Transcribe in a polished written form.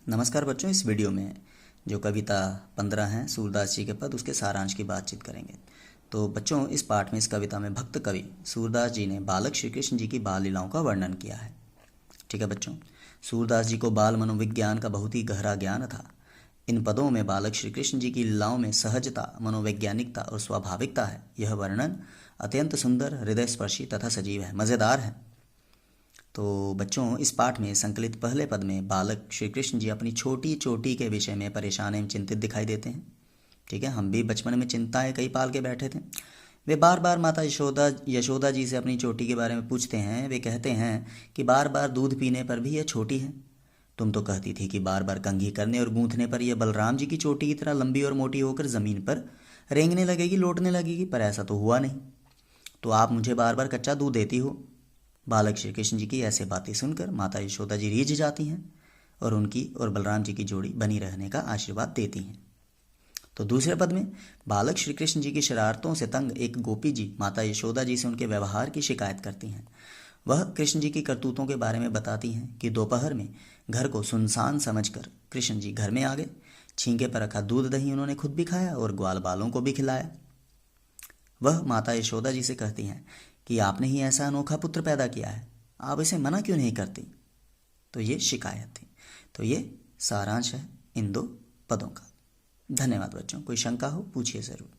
नमस्कार बच्चों, इस वीडियो में जो कविता 15 हैं सूरदास जी के पद, उसके सारांश की बातचीत करेंगे। तो बच्चों, इस पाठ में, इस कविता में भक्त कवि सूरदास जी ने बालक श्री कृष्ण जी की बाल लीलाओं का वर्णन किया है। ठीक है बच्चों, सूरदास जी को बाल मनोविज्ञान का बहुत ही गहरा ज्ञान था। इन पदों में बालक श्री कृष्ण जी की लीलाओं में सहजता, मनोवैज्ञानिकता और स्वाभाविकता है। यह वर्णन अत्यंत सुंदर, हृदयस्पर्शी तथा सजीव है, मज़ेदार है। तो बच्चों, इस पाठ में संकलित पहले पद में बालक श्री कृष्ण जी अपनी छोटी चोटी के विषय में परेशान एवं चिंतित दिखाई देते हैं। ठीक है, हम भी बचपन में चिंताएं कई पाल के बैठे थे। वे बार बार माता यशोदा जी से अपनी चोटी के बारे में पूछते हैं। वे कहते हैं कि बार बार दूध पीने पर भी यह छोटी है। तुम तो कहती थी कि बार बार कंघी करने और गूंथने पर यह बलराम जी की चोटी की तरह लंबी और मोटी होकर ज़मीन पर रेंगने लगेगी, लौटने लगेगी, पर ऐसा तो हुआ नहीं। तो आप मुझे बार बार कच्चा दूध देती हो। बालक श्री कृष्ण जी की ऐसे बातें सुनकर माता यशोदा जी रीझ जाती हैं और उनकी और बलराम जी की जोड़ी बनी रहने का आशीर्वाद देती हैं। तो दूसरे पद में बालक श्री कृष्ण जी की शरारतों से तंग एक गोपी जी माता यशोदा जी से उनके व्यवहार की शिकायत करती हैं। वह कृष्ण जी की करतूतों के बारे में बताती हैं कि दोपहर में घर को सुनसान समझकर कृष्ण जी घर में आ गए। छींके पर रखा दूध दही उन्होंने खुद भी खाया और ग्वाल बालों को भी खिलाया। वह माता यशोदा जी से कहती हैं कि आपने ही ऐसा अनोखा पुत्र पैदा किया है, आप इसे मना क्यों नहीं करती। तो ये शिकायत थी। तो ये सारांश है इन दो पदों का। धन्यवाद बच्चों। कोई शंका हो पूछिए ज़रूर।